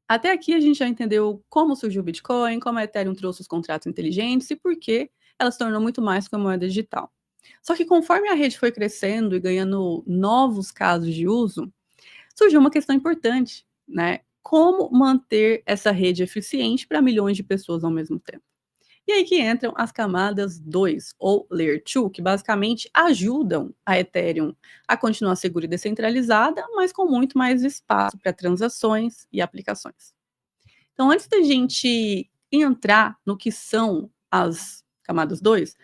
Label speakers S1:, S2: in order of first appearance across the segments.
S1: Até aqui a gente já entendeu como surgiu o Bitcoin, como a Ethereum trouxe os contratos inteligentes e por que ela se tornou muito mais que uma moeda digital. Só que conforme a rede foi crescendo e ganhando novos casos de uso, surgiu uma questão importante, né? Como manter essa rede eficiente para milhões de pessoas ao mesmo tempo? E aí que entram as camadas 2, ou Layer 2, que basicamente ajudam a Ethereum a continuar segura e descentralizada, mas com muito mais espaço para transações e aplicações. Então, antes da gente entrar no que são as camadas 2,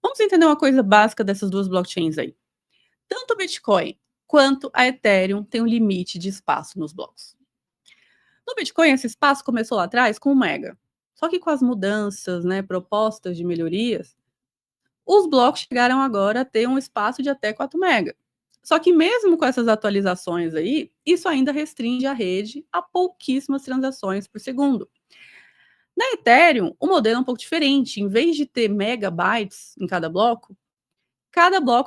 S1: vamos entender uma coisa básica dessas duas blockchains aí. Tanto o Bitcoin quanto a Ethereum têm um limite de espaço nos blocos. No Bitcoin, esse espaço começou lá atrás com 1 mega. Só que com as mudanças, né, propostas de melhorias, os blocos chegaram agora a ter um espaço de até 4 mega. Só que mesmo com essas atualizações aí, isso ainda restringe a rede a pouquíssimas transações por segundo. Na Ethereum, o modelo é um pouco diferente. Em vez de ter megabytes em cada bloco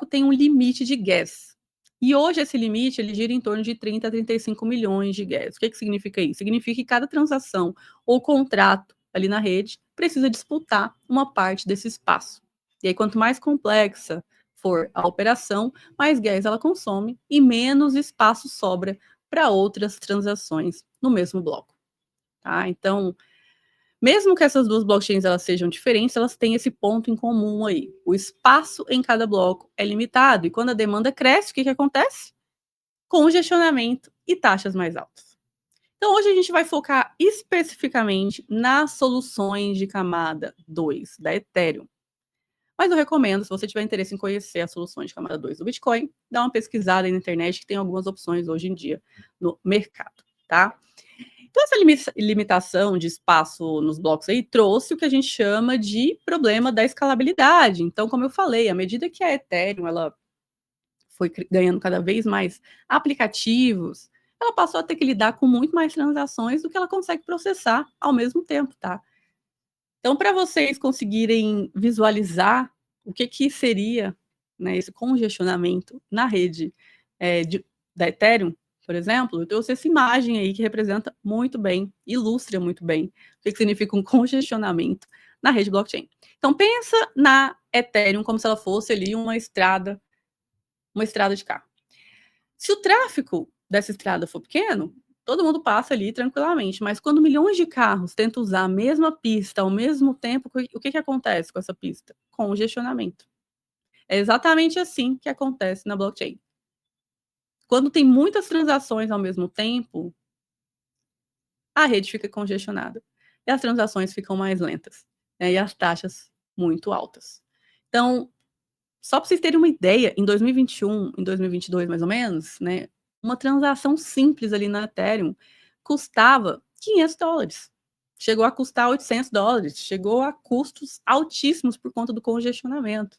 S1: tem um limite de gas. E hoje esse limite ele gira em torno de 30 a 35 milhões de gas. O que significa isso? Significa que cada transação ou contrato ali na rede precisa disputar uma parte desse espaço. E aí, quanto mais complexa for a operação, mais gas ela consome e menos espaço sobra para outras transações no mesmo bloco. Tá? Então, mesmo que essas duas blockchains elas sejam diferentes, elas têm esse ponto em comum aí. O espaço em cada bloco é limitado e quando a demanda cresce, o que acontece? Congestionamento e taxas mais altas. Então, hoje a gente vai focar especificamente nas soluções de camada 2 da Ethereum. Mas eu recomendo, se você tiver interesse em conhecer as soluções de camada 2 do Bitcoin, dá uma pesquisada aí na internet que tem algumas opções hoje em dia no mercado, tá? Então, essa limitação de espaço nos blocos aí trouxe o que a gente chama de problema da escalabilidade. Então, como eu falei, à medida que a Ethereum ela foi ganhando cada vez mais aplicativos, ela passou a ter que lidar com muito mais transações do que ela consegue processar ao mesmo tempo, tá? Então, para vocês conseguirem visualizar o que seria, né, esse congestionamento na rede da Ethereum, por exemplo, eu trouxe essa imagem aí que representa muito bem, ilustra muito bem o que significa um congestionamento na rede blockchain. Então, pensa na Ethereum como se ela fosse ali uma estrada de carro. Se o tráfego dessa estrada for pequeno, todo mundo passa ali tranquilamente, mas quando milhões de carros tentam usar a mesma pista ao mesmo tempo, o que acontece com essa pista? Congestionamento. É exatamente assim que acontece na blockchain. Quando tem muitas transações ao mesmo tempo, a rede fica congestionada e as transações ficam mais lentas, né, e as taxas muito altas. Então, só para vocês terem uma ideia, em 2021, em 2022 mais ou menos, né, uma transação simples ali na Ethereum custava $500. Chegou a custar $800, chegou a custos altíssimos por conta do congestionamento.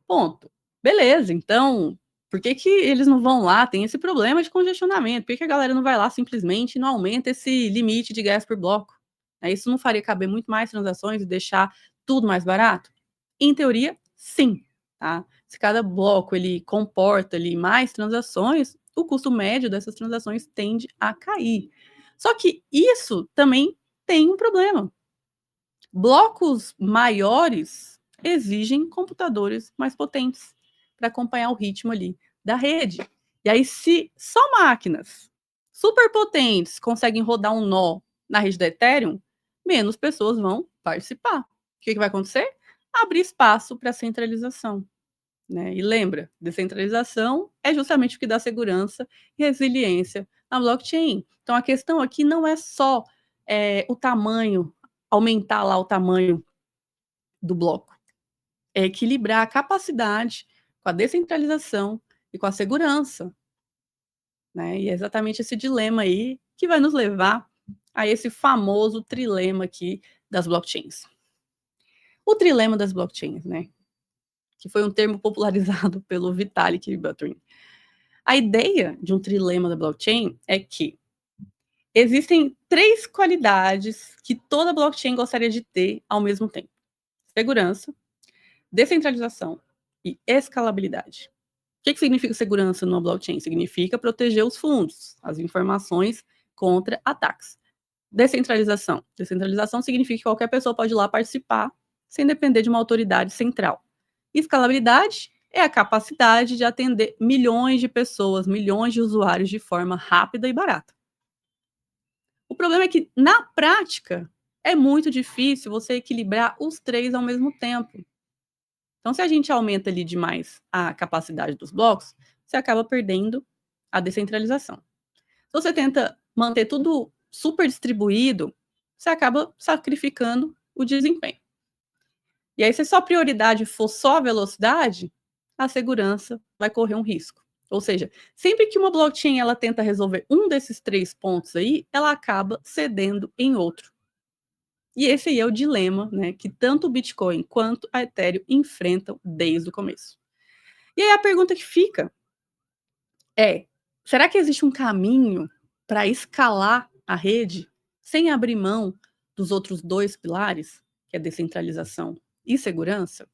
S1: Ponto. Beleza, então, por que eles não vão lá? Tem esse problema de congestionamento. Por que a galera não vai lá simplesmente e não aumenta esse limite de gas por bloco? Isso não faria caber muito mais transações e deixar tudo mais barato? Em teoria, sim. Tá? Se cada bloco ele comporta ali mais transações, o custo médio dessas transações tende a cair. Só que isso também tem um problema. Blocos maiores exigem computadores mais potentes para acompanhar o ritmo ali da rede. E aí, se só máquinas super potentes conseguem rodar um nó na rede da Ethereum, menos pessoas vão participar. O que vai acontecer? Abrir espaço para centralização. Né? E lembra, descentralização é justamente o que dá segurança e resiliência na blockchain. Então, a questão aqui não é só o tamanho, aumentar lá o tamanho do bloco, é equilibrar a capacidade com a descentralização e com a segurança. Né? E é exatamente esse dilema aí que vai nos levar a esse famoso trilema aqui das blockchains. O trilema das blockchains, né? Que foi um termo popularizado pelo Vitalik Buterin. A ideia de um trilema da blockchain é que existem 3 qualidades que toda blockchain gostaria de ter ao mesmo tempo: segurança, descentralização e escalabilidade. O que significa segurança numa blockchain? Significa proteger os fundos, as informações contra ataques. Descentralização. Descentralização significa que qualquer pessoa pode ir lá participar sem depender de uma autoridade central. Escalabilidade é a capacidade de atender milhões de pessoas, milhões de usuários de forma rápida e barata. O problema é que, na prática, é muito difícil você equilibrar os três ao mesmo tempo. Então, se a gente aumenta ali demais a capacidade dos blocos, você acaba perdendo a descentralização. Se você tenta manter tudo super distribuído, você acaba sacrificando o desempenho. E aí, se sua prioridade for só a velocidade, a segurança vai correr um risco. Ou seja, sempre que uma blockchain ela tenta resolver um desses 3 pontos aí, ela acaba cedendo em outro. E esse aí é o dilema, né, que tanto o Bitcoin quanto a Ethereum enfrentam desde o começo. E aí a pergunta que fica é: será que existe um caminho para escalar a rede sem abrir mão dos outros 2 pilares, que é descentralização e segurança?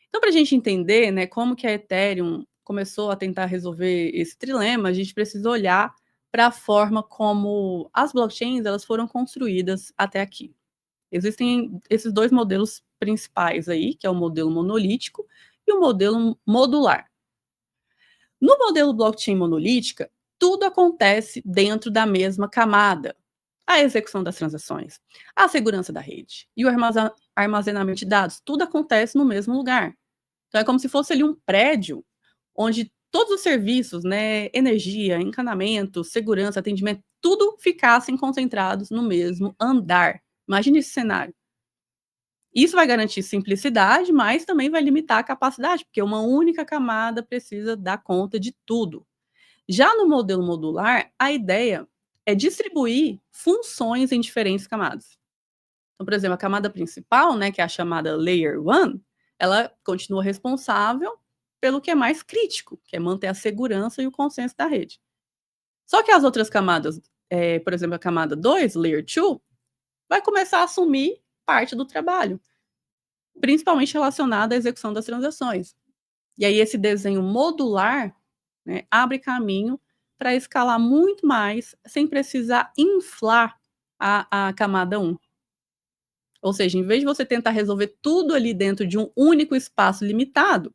S1: Então, para a gente entender, né, como que a Ethereum começou a tentar resolver esse trilema, a gente precisa olhar para a forma como as blockchains elas foram construídas até aqui. Existem esses 2 modelos principais aí, que é o modelo monolítico e o modelo modular. No modelo blockchain monolítica, tudo acontece dentro da mesma camada. A execução das transações, a segurança da rede e o armazenamento de dados, tudo acontece no mesmo lugar. Então é como se fosse ali um prédio onde todos os serviços, né, energia, encanamento, segurança, atendimento, tudo ficassem concentrados no mesmo andar. Imagine esse cenário. Isso vai garantir simplicidade, mas também vai limitar a capacidade, porque uma única camada precisa dar conta de tudo. Já no modelo modular, a ideia é distribuir funções em diferentes camadas. Então, por exemplo, a camada principal, né, que é a chamada Layer 1, ela continua responsável pelo que é mais crítico, que é manter a segurança e o consenso da rede. Só que as outras camadas, por exemplo, a camada 2, Layer 2, vai começar a assumir parte do trabalho, principalmente relacionada à execução das transações. E aí esse desenho modular, né, abre caminho para escalar muito mais sem precisar inflar a camada 1. Ou seja, em vez de você tentar resolver tudo ali dentro de um único espaço limitado,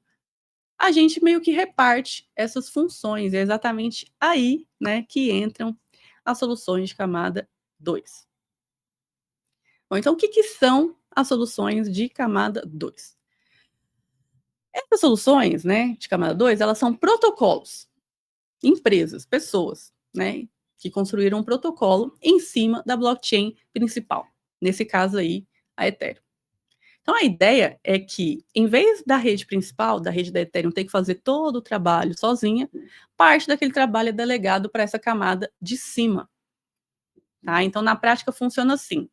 S1: a gente meio que reparte essas funções. É exatamente aí, né, que entram as soluções de camada 2. Bom, então o que são as soluções de camada 2? Essas soluções, né, de camada 2, elas são protocolos, empresas, pessoas, né, que construíram um protocolo em cima da blockchain principal. Nesse caso aí, a Ethereum. Então a ideia é que, em vez da rede principal, da rede da Ethereum, ter que fazer todo o trabalho sozinha, parte daquele trabalho é delegado para essa camada de cima. Tá? Então, na prática, funciona assim.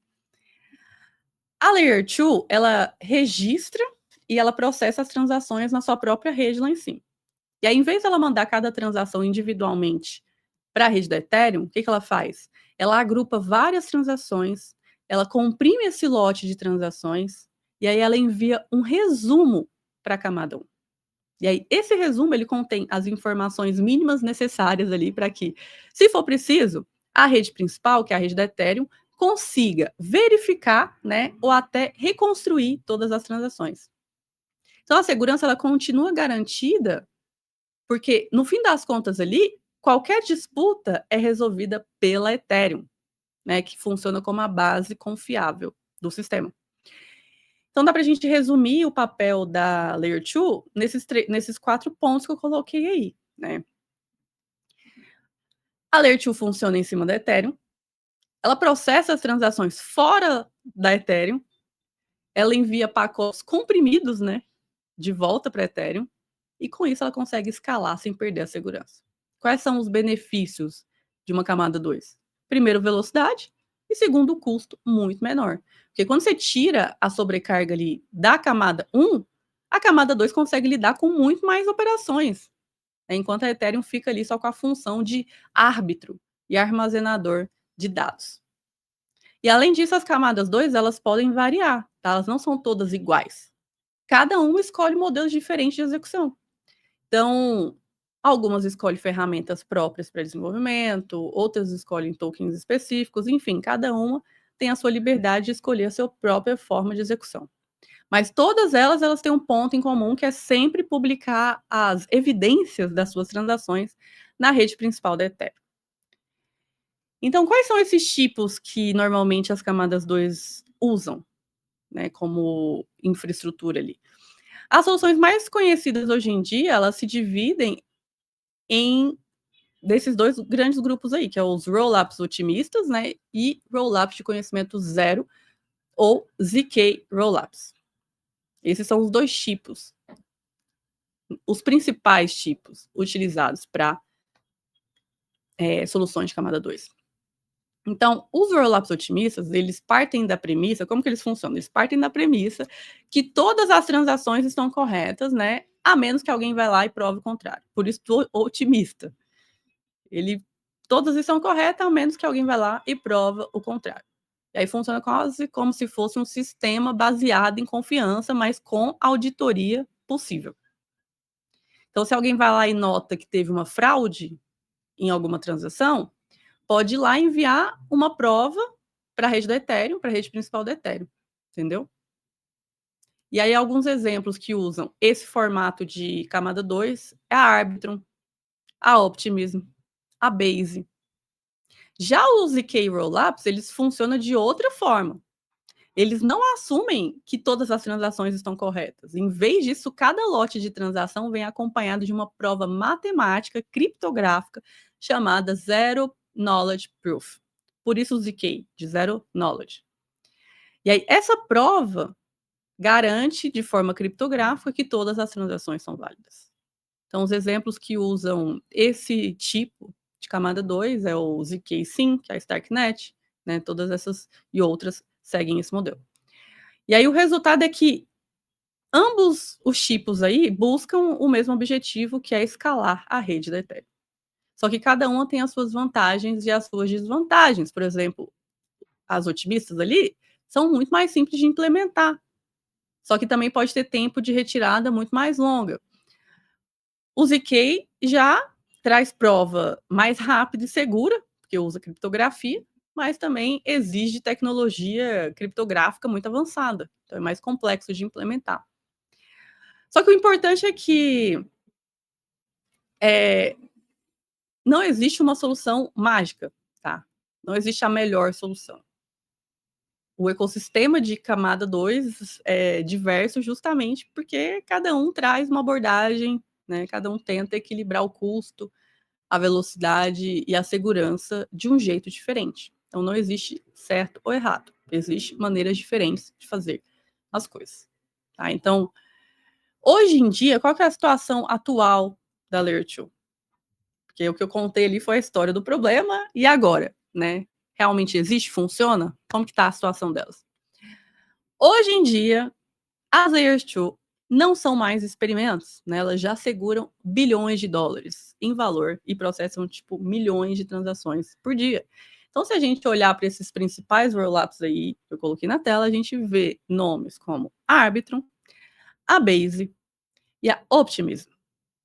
S1: A Layer 2, ela registra e ela processa as transações na sua própria rede lá em cima. E aí, em vez dela mandar cada transação individualmente para a rede da Ethereum, o que ela faz? Ela agrupa várias transações, ela comprime esse lote de transações, e aí ela envia um resumo para a camada 1. E aí, esse resumo, ele contém as informações mínimas necessárias ali para que, se for preciso, a rede principal, que é a rede da Ethereum, consiga verificar, né, ou até reconstruir todas as transações. Então, a segurança, ela continua garantida, porque, no fim das contas ali, qualquer disputa é resolvida pela Ethereum, né, que funciona como a base confiável do sistema. Então dá para a gente resumir o papel da Layer 2 nesses 4 pontos que eu coloquei aí, né. A Layer 2 funciona em cima da Ethereum, ela processa as transações fora da Ethereum, ela envia pacotes comprimidos, né, de volta para a Ethereum, e com isso ela consegue escalar sem perder a segurança. Quais são os benefícios de uma camada 2? Primeiro, velocidade, e segundo, custo muito menor. Porque quando você tira a sobrecarga ali da camada 1, a camada 2 consegue lidar com muito mais operações, né, enquanto a Ethereum fica ali só com a função de árbitro e armazenador de dados. E além disso, as camadas 2 elas podem variar, tá? Elas não são todas iguais. Cada uma escolhe modelos diferentes de execução. Então, Algumas escolhem ferramentas próprias para desenvolvimento, outras escolhem tokens específicos, enfim, cada uma tem a sua liberdade de escolher a sua própria forma de execução. Mas todas elas têm um ponto em comum, que é sempre publicar as evidências das suas transações na rede principal da Ethereum. Então, quais são esses tipos que normalmente as camadas 2 usam, né, como infraestrutura ali? As soluções mais conhecidas hoje em dia, elas se dividem em desses 2 grandes grupos aí, que é os rollups otimistas, né, e rollups de conhecimento zero ou ZK rollups. Esses são os 2 tipos, os principais tipos utilizados para soluções de camada 2. Então, os rollups otimistas, eles partem da premissa, como que eles funcionam? Eles partem da premissa que todas as transações estão corretas, né, a menos que alguém vá lá e prove o contrário. Por isso, otimista. Todas estão corretas, a menos que alguém vá lá e prova o contrário. E aí funciona quase como se fosse um sistema baseado em confiança, mas com auditoria possível. Então, se alguém vai lá e nota que teve uma fraude em alguma transação, pode ir lá e enviar uma prova para a rede da Ethereum, para a rede principal da Ethereum, entendeu? E aí alguns exemplos que usam esse formato de camada 2 é a Arbitrum, a Optimism, a Base. Já os ZK Rollups, eles funcionam de outra forma. Eles não assumem que todas as transações estão corretas. Em vez disso, cada lote de transação vem acompanhado de uma prova matemática criptográfica chamada Zero Knowledge Proof. Por isso o ZK, de Zero Knowledge. E aí, essa prova garante de forma criptográfica que todas as transações são válidas. Então, os exemplos que usam esse tipo de camada 2 é o ZK Sim, que é a Starknet, né? Todas essas e outras seguem esse modelo. E aí o resultado é que ambos os tipos aí buscam o mesmo objetivo, que é escalar a rede da Ethereum. Só que cada uma tem as suas vantagens e as suas desvantagens. Por exemplo, as otimistas ali são muito mais simples de implementar. Só que também pode ter tempo de retirada muito mais longa. O ZK já traz prova mais rápida e segura, porque usa criptografia, mas também exige tecnologia criptográfica muito avançada. Então é mais complexo de implementar. Só que o importante é que não existe uma solução mágica, tá? Não existe a melhor solução. O ecossistema de camada 2 é diverso justamente porque cada um traz uma abordagem, né? Cada um tenta equilibrar o custo, a velocidade e a segurança de um jeito diferente. Então não existe certo ou errado, existem maneiras diferentes de fazer as coisas. Tá? Então, hoje em dia, qual que é a situação atual da Layer 2? Porque o que eu contei ali foi a história do problema, e agora, né? Realmente existe? Funciona? Como que está a situação delas? Hoje em dia, as Layers 2 não são mais experimentos, né? Elas já seguram bilhões de dólares em valor e processam, tipo, milhões de transações por dia. Então, se a gente olhar para esses principais rollups aí que eu coloquei na tela, a gente vê nomes como a Arbitrum, a Base e a Optimism,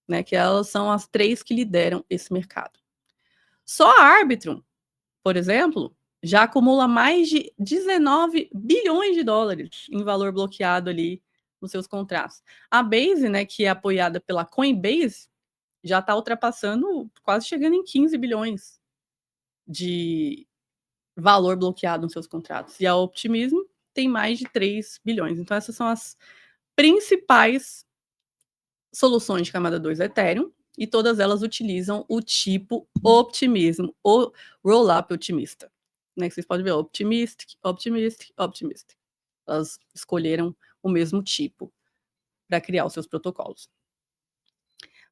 S1: né? Que elas são as 3 que lideram esse mercado. Só a Arbitrum, por exemplo, já acumula mais de 19 bilhões de dólares em valor bloqueado ali nos seus contratos. A Base, né, que é apoiada pela Coinbase, já está ultrapassando, quase chegando em 15 bilhões de valor bloqueado nos seus contratos. E a Optimism tem mais de 3 bilhões. Então, essas são as principais soluções de camada 2 da Ethereum, e todas elas utilizam o tipo Optimism, ou Rollup otimista. Né, que vocês podem ver, Optimistic, Optimistic, Optimistic. Elas escolheram o mesmo tipo para criar os seus protocolos.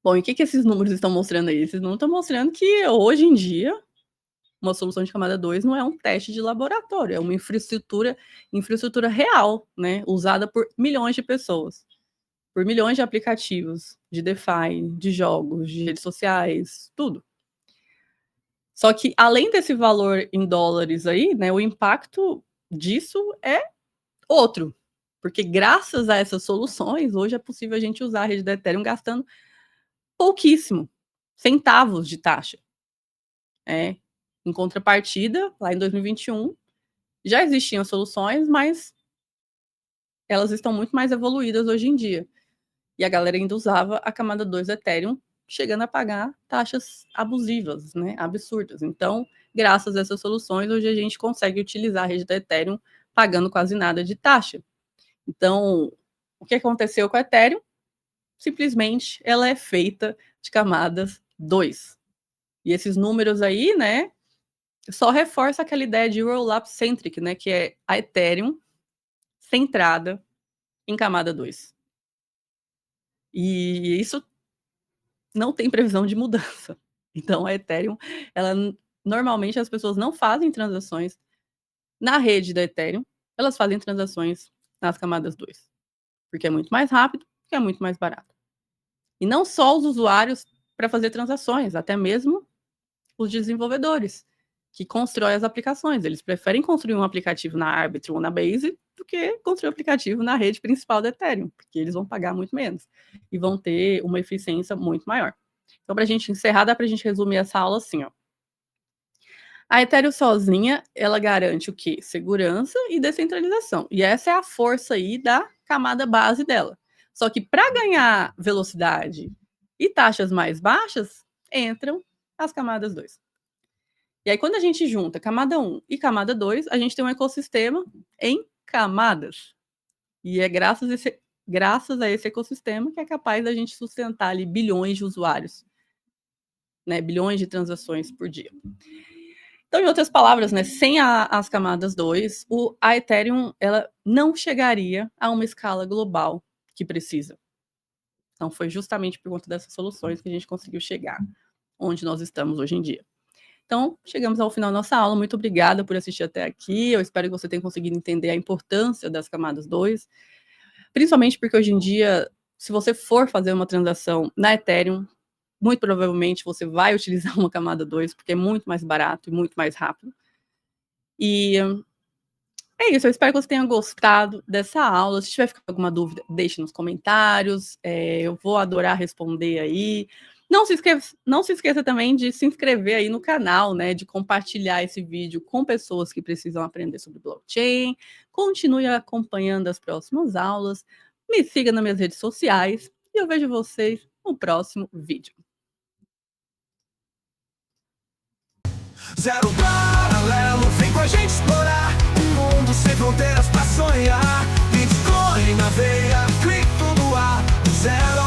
S1: Bom, e o que esses números estão mostrando aí? Esses números estão mostrando que hoje em dia uma solução de camada 2 não é um teste de laboratório, é uma infraestrutura real, né, usada por milhões de pessoas, por milhões de aplicativos de DeFi, de jogos, de redes sociais, tudo. Só que além desse valor em dólares aí, né, o impacto disso é outro, porque graças a essas soluções, hoje é possível a gente usar a rede da Ethereum gastando pouquíssimo, centavos de taxa. Em contrapartida, lá em 2021, já existiam soluções, mas elas estão muito mais evoluídas hoje em dia. E a galera ainda usava a camada 2 do Ethereum, chegando a pagar taxas abusivas, né, absurdas. Então, graças a essas soluções, hoje a gente consegue utilizar a rede da Ethereum pagando quase nada de taxa. Então, o que aconteceu com a Ethereum? Simplesmente ela é feita de camadas 2. E esses números aí, né, só reforça aquela ideia de roll-up centric, né, que é a Ethereum centrada em camada 2. E isso não tem previsão de mudança. Então a Ethereum, ela normalmente as pessoas não fazem transações na rede da Ethereum, elas fazem transações nas camadas 2, porque é muito mais rápido, porque é muito mais barato. E não só os usuários para fazer transações, até mesmo os desenvolvedores que constroem as aplicações. Eles preferem construir um aplicativo na Arbitrum ou na Base do que construir um aplicativo na rede principal da Ethereum, porque eles vão pagar muito menos e vão ter uma eficiência muito maior. Então, para a gente encerrar, dá para a gente resumir essa aula assim, ó. A Ethereum sozinha, ela garante o quê? Segurança e descentralização. E essa é a força aí da camada base dela. Só que para ganhar velocidade e taxas mais baixas, entram as camadas 2. E aí, quando a gente junta camada 1 e camada 2, a gente tem um ecossistema em camadas. E é graças a esse ecossistema que é capaz da gente sustentar ali bilhões de usuários, né? Bilhões de transações por dia. Então, em outras palavras, né, sem as camadas 2, a Ethereum ela não chegaria a uma escala global que precisa. Então, foi justamente por conta dessas soluções que a gente conseguiu chegar onde nós estamos hoje em dia. Então, chegamos ao final da nossa aula. Muito obrigada por assistir até aqui. Eu espero que você tenha conseguido entender a importância das camadas 2, principalmente porque hoje em dia, se você for fazer uma transação na Ethereum, muito provavelmente você vai utilizar uma camada 2, porque é muito mais barato e muito mais rápido. E é isso, eu espero que você tenha gostado dessa aula. Se tiver ficado alguma dúvida, deixe nos comentários. Eu vou adorar responder aí. Não se esqueça também de se inscrever aí no canal, né? De compartilhar esse vídeo com pessoas que precisam aprender sobre blockchain. Continue acompanhando as próximas aulas. Me siga nas minhas redes sociais. E eu vejo vocês no próximo vídeo.
S2: Zero paralelo, vem com a gente explorar um mundo sem fronteiras pra sonhar. Bitcoin na veia, cripto no ar, do zero